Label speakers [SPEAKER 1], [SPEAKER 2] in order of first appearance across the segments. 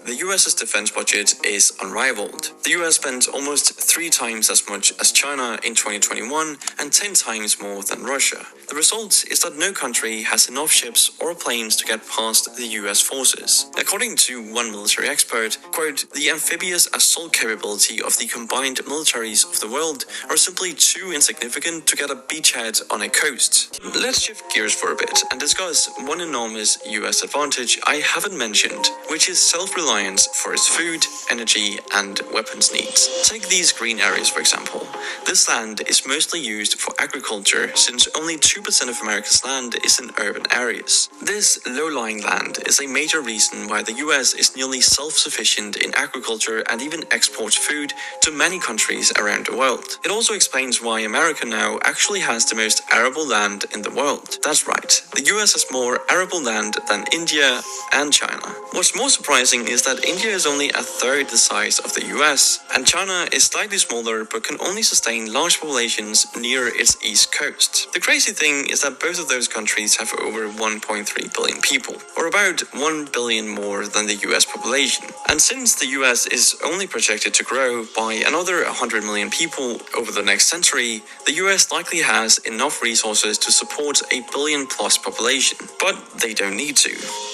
[SPEAKER 1] the US's defense budget is unrivaled. The US spent almost 3 times as much as China in 2021 and 10 times more than Russia. The result is that no country has enough ships or planes to get past the US forces. According to one military expert, quote, "The amphibious assault capability of the combined militaries of the world are simply too insignificant to get a beachhead on a coast." Let's shift gears for a bit and discuss one enormous US advantage I haven't mentioned, which is self-reliance for its food, energy, and weapons needs. Take these green areas for example. This land is mostly used for agriculture since only 2% of America's land is in urban areas. This low-lying land is a major reason why the US is nearly self-sufficient in agriculture and even exports food to many countries around the world. It also explains why America now actually has the most arable land in the world. That's right, the US has more arable land than India and China. What's more surprising is that India is only a third the size of the US, and China is slightly smaller but can only sustain large populations near its east coast. The crazy thing is that both of those countries have over 1.3 billion people, or about 1 billion more than the US population. And since the US is only projected to grow by another 100 million people over the next century, the US likely has enough resources to support a billion-plus population, but they don't need to.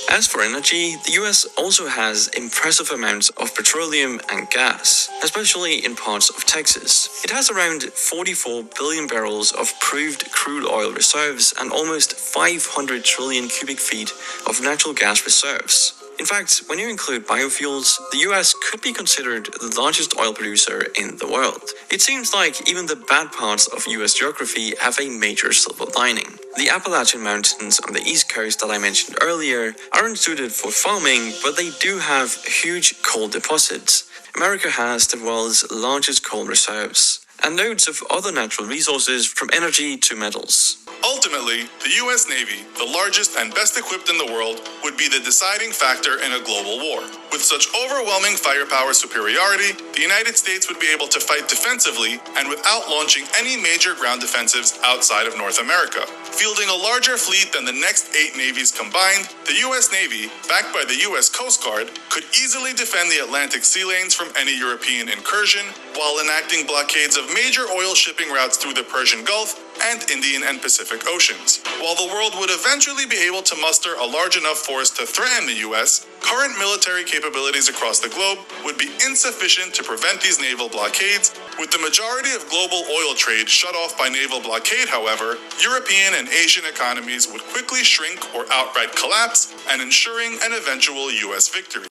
[SPEAKER 1] As for energy, the US also has impressive amounts of petroleum and gas, especially in parts of Texas. It has around 44 billion barrels of proved crude oil reserves and almost 500 trillion cubic feet of natural gas reserves. In fact, when you include biofuels, the US could be considered the largest oil producer in the world. It seems like even the bad parts of US geography have a major silver lining. The Appalachian Mountains on the east coast that I mentioned earlier aren't suited for farming, but they do have huge coal deposits. America has the world's largest coal reserves, and loads of other natural resources from energy to metals.
[SPEAKER 2] Ultimately, the U.S. Navy, the largest and best equipped in the world, would be the deciding factor in a global war. With such overwhelming firepower superiority, the United States would be able to fight defensively and without launching any major ground defensives outside of North America. Fielding a larger fleet than the next 8 navies combined, the U.S. Navy, backed by the U.S. Coast Guard, could easily defend the Atlantic sea lanes from any European incursion, while enacting blockades of major oil shipping routes through the Persian Gulf and Indian and Pacific Oceans. While the world would eventually be able to muster a large enough force to threaten the U.S., current military capabilities across the globe would be insufficient to prevent these naval blockades. With the majority of global oil trade shut off by naval blockade, however, European and Asian economies would quickly shrink or outright collapse, and ensuring an eventual U.S. victory.